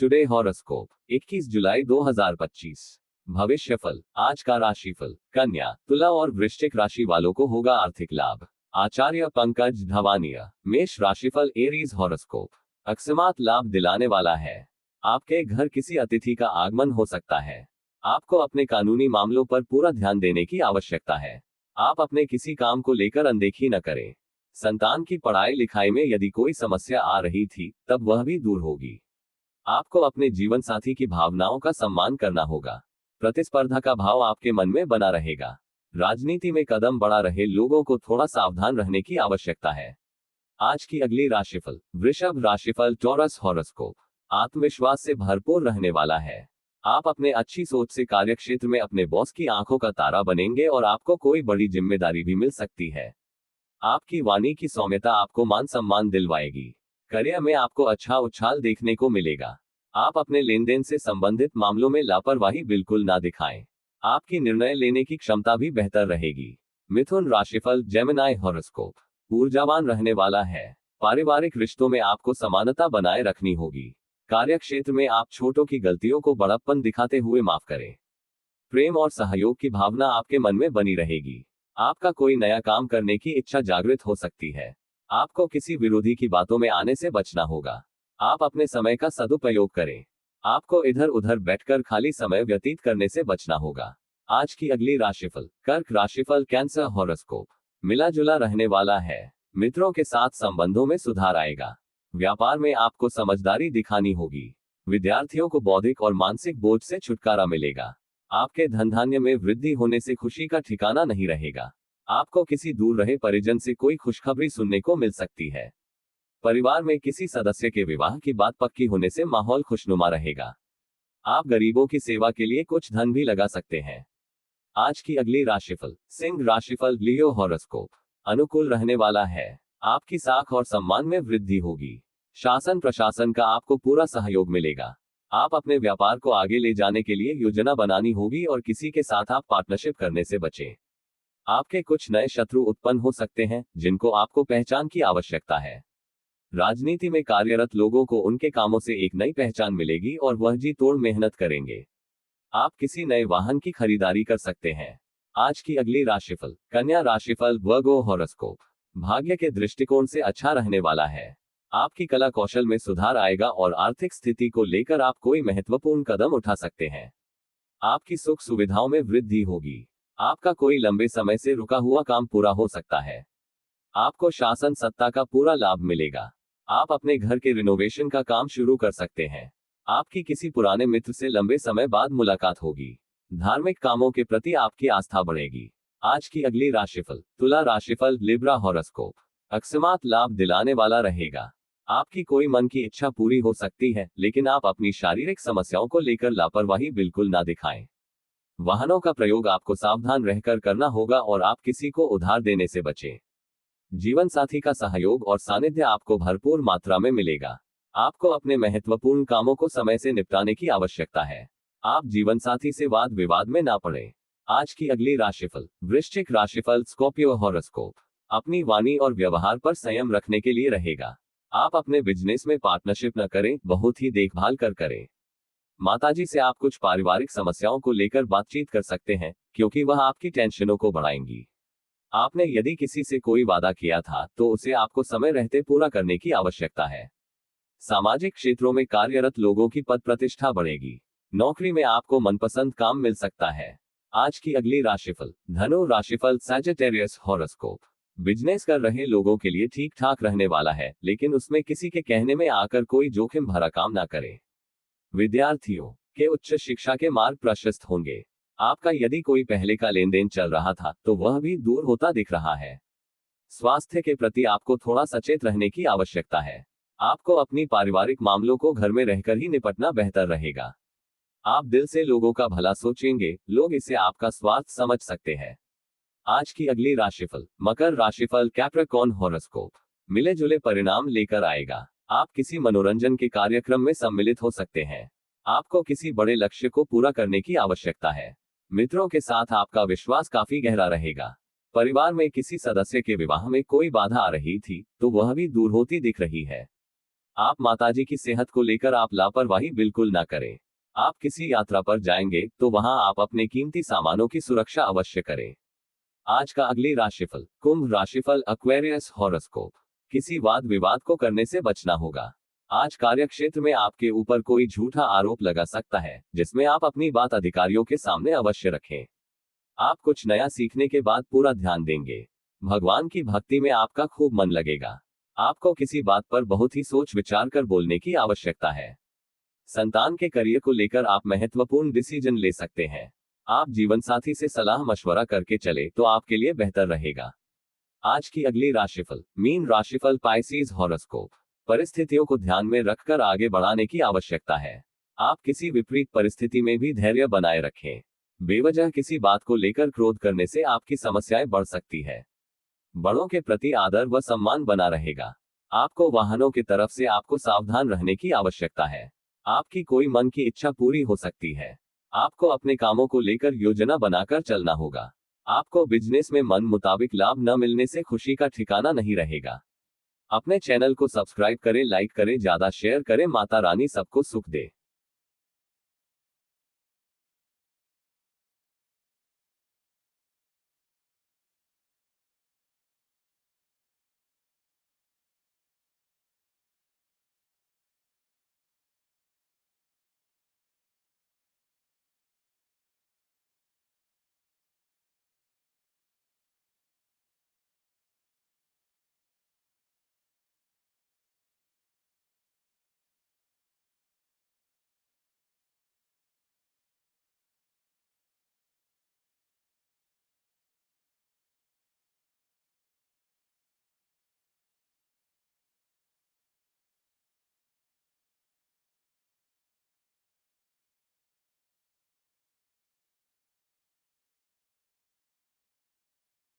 Today horoscope 21 जुलाई 2025। भविष्यफल। आज का राशिफल। कन्या, तुला और वृश्चिक राशि वालों को होगा आर्थिक लाभ। आचार्य पंकज धवानिया। मेष राशिफल। एरीज हॉरोस्कोप अकस्मात लाभ दिलाने वाला है। आपके घर किसी अतिथि का आगमन हो सकता है। आपको अपने कानूनी मामलों पर पूरा ध्यान देने की आवश्यकता है। आप अपने किसी काम को लेकर अनदेखी न करें। संतान की पढ़ाई लिखाई में यदि कोई समस्या आ रही थी तब वह भी दूर होगी। आपको अपने जीवन साथी की भावनाओं का सम्मान करना होगा। प्रतिस्पर्धा का भाव आपके मन में बना रहेगा। राजनीति में कदम बढ़ा रहे लोगों को थोड़ा सावधान रहने की आवश्यकता है। आज की अगली राशिफल। वृषभ राशिफल। टॉरस हॉरोस्कोप आत्मविश्वास से भरपूर रहने वाला है। आप अपने अच्छी सोच से कार्यक्षेत्र में अपने बॉस की आंखों का तारा बनेंगे और आपको कोई बड़ी जिम्मेदारी भी मिल सकती है। आपकी वाणी की सौम्यता आपको मान सम्मान दिलवाएगी। करियर में आपको अच्छा उछाल देखने को मिलेगा। आप अपने लेन देन से संबंधित मामलों में लापरवाही बिल्कुल ना दिखाएं। आपकी निर्णय लेने की क्षमता भी बेहतर रहेगी। मिथुन राशिफल। जेमिनी हॉरोस्कोप ऊर्जावान रहने वाला है। पारिवारिक रिश्तों में आपको समानता बनाए रखनी होगी। कार्यक्षेत्र में आप छोटों की गलतियों को बड़प्पन दिखाते हुए माफ करें। प्रेम और सहयोग की भावना आपके मन में बनी रहेगी। आपका कोई नया काम करने की इच्छा जागृत हो सकती है। आपको किसी विरोधी की बातों में आने से बचना होगा। आप अपने समय का सदुपयोग करें। आपको इधर उधर बैठकर खाली समय व्यतीत करने से बचना होगा। आज की अगली राशिफल। कर्क राशिफल। कैंसर हॉरोस्कोप मिला जुला रहने वाला है। मित्रों के साथ संबंधों में सुधार आएगा। व्यापार में आपको समझदारी दिखानी होगी। विद्यार्थियों को बौद्धिक और मानसिक बोझ से छुटकारा मिलेगा। आपके धन धान्य में वृद्धि होने से खुशी का ठिकाना नहीं रहेगा। आपको किसी दूर रहे परिजन से कोई खुशखबरी सुनने को मिल सकती है। परिवार में किसी सदस्य के विवाह की बात पक्की होने से माहौल खुशनुमा रहेगा। आप गरीबों की सेवा के लिए कुछ धन भी लगा सकते हैं। आज की अगली राशिफल। सिंह राशिफल। लियो हॉरोस्कोप अनुकूल रहने वाला है। आपकी साख और सम्मान में वृद्धि होगी। शासन प्रशासन का आपको पूरा सहयोग मिलेगा। आप अपने व्यापार को आगे ले जाने के लिए योजना बनानी होगी और किसी के साथ आप पार्टनरशिप करने से बचें। आपके कुछ नए शत्रु उत्पन्न हो सकते हैं जिनको आपको पहचान की आवश्यकता है। राजनीति में कार्यरत लोगों को उनके कामों से एक नई पहचान मिलेगी और वह जी तोड़ मेहनत करेंगे। आप किसी नए वाहन की खरीदारी कर सकते हैं। आज की अगली राशिफल। कन्या राशिफल। वर्गो हॉरोस्कोप भाग्य के दृष्टिकोण से अच्छा रहने वाला है। आपकी कला कौशल में सुधार आएगा और आर्थिक स्थिति को लेकर आप कोई महत्वपूर्ण कदम उठा सकते हैं। आपकी सुख सुविधाओं में वृद्धि होगी। आपका कोई लंबे समय से रुका हुआ काम पूरा हो सकता है। आपको शासन सत्ता का पूरा लाभ मिलेगा। आप अपने घर के रिनोवेशन का काम शुरू कर सकते हैं। आपकी किसी पुराने मित्र से लंबे समय बाद मुलाकात होगी। धार्मिक कामों के प्रति आपकी आस्था बढ़ेगी। आज की अगली राशिफल। तुला राशिफल। लिब्रा हॉरोस्कोप अकस्मात लाभ दिलाने वाला रहेगा। आपकी कोई मन की इच्छा पूरी हो सकती है, लेकिन आप अपनी शारीरिक समस्याओं को लेकर लापरवाही बिल्कुल ना दिखाएं। वाहनों का प्रयोग आपको सावधान रहकर करना होगा और आप किसी को उधार देने से बचें। जीवन साथी का सहयोग और सानिध्य आपको भरपूर मात्रा में मिलेगा। आपको अपने महत्वपूर्ण कामों को समय से निपटाने की आवश्यकता है। आप जीवन साथी से वाद विवाद में ना पड़े। आज की अगली राशिफल। वृश्चिक राशिफल। स्कॉर्पियो हॉरोस्कोप अपनी वाणी और व्यवहार पर संयम रखने के लिए रहेगा। आप अपने बिजनेस में पार्टनरशिप न करें, बहुत ही देखभाल कर करें। माताजी से आप कुछ पारिवारिक समस्याओं को लेकर बातचीत कर सकते हैं, क्योंकि वह आपकी टेंशनों को बढ़ाएंगी। आपने यदि किसी से कोई वादा किया था तो उसे आपको समय रहते पूरा करने की आवश्यकता है। सामाजिक क्षेत्रों में कार्यरत लोगों की पद प्रतिष्ठा बढ़ेगी। नौकरी में आपको मनपसंद काम मिल सकता है। आज की अगली राशिफल। धनु राशिफल। सैजिटेरियस हॉरोस्कोप बिजनेस कर रहे लोगों के लिए ठीक ठाक रहने वाला है, लेकिन उसमें किसी के कहने में आकर कोई जोखिम भरा काम ना करें। विद्यार्थियों के उच्च शिक्षा के मार्ग प्रशस्त होंगे। आपका यदि कोई पहले का लेन देन चल रहा था तो वह भी दूर होता दिख रहा है। स्वास्थ्य के प्रति आपको थोड़ा सचेत रहने की आवश्यकता है। आपको अपनी पारिवारिक मामलों को घर में रहकर ही निपटना बेहतर रहेगा। आप दिल से लोगों का भला सोचेंगे, लोग इसे आपका स्वार्थ समझ सकते हैं। आज की अगली राशिफल। मकर राशिफल। कैप्रिकॉर्न हॉरोस्कोप मिले जुले परिणाम लेकर आएगा। आप किसी मनोरंजन के कार्यक्रम में सम्मिलित हो सकते हैं। आपको किसी बड़े लक्ष्य को पूरा करने की आवश्यकता है। मित्रों के साथ आपका विश्वास काफी गहरा रहेगा। परिवार में किसी सदस्य के विवाह में कोई बाधा आ रही थी तो वह भी दूर होती दिख रही है। आप माताजी की सेहत को लेकर आप लापरवाही बिल्कुल ना करें। आप किसी यात्रा पर जाएंगे तो वहां आप अपने कीमती सामानों की सुरक्षा अवश्य करें। आज का अगली राशिफल, कुंभ राशिफल, एक्वेरियस हॉरोस्कोप। किसी वाद विवाद को करने से बचना होगा। आज कार्यक्षेत्र में आपके ऊपर कोई झूठा आरोप लगा सकता है, जिसमें आप अपनी बात अधिकारियों के सामने अवश्य रखें। आप कुछ नया सीखने के बाद पूरा ध्यान देंगे। भगवान की भक्ति में आपका खूब मन लगेगा। आपको किसी बात पर बहुत ही सोच विचार कर बोलने की आवश्यकता है। संतान के करियर को लेकर आप महत्वपूर्ण डिसीजन ले सकते हैं। आप जीवन साथी से सलाह मशवरा करके चले तो आपके लिए बेहतर रहेगा। आज की अगली राशिफल, मीन राशिफल, पाइसेस हॉरोस्कोप। परिस्थितियों को ध्यान में रखकर आगे बढ़ाने की आवश्यकता है। आप किसी विपरीत परिस्थिति में भी धैर्य बनाए रखें। बेवजह किसी बात को लेकर क्रोध करने से आपकी समस्याएं बढ़ सकती है। बड़ों के प्रति आदर व सम्मान बना रहेगा। आपको वाहनों की तरफ से आपको सावधान रहने की आवश्यकता है। आपकी कोई मन की इच्छा पूरी हो सकती है। आपको अपने कामों को लेकर योजना बनाकर चलना होगा। आपको बिजनेस में मन मुताबिक लाभ न मिलने से खुशी का ठिकाना नहीं रहेगा। अपने चैनल को सब्सक्राइब करें, लाइक करें, ज्यादा शेयर करें। माता रानी सबको सुख दे।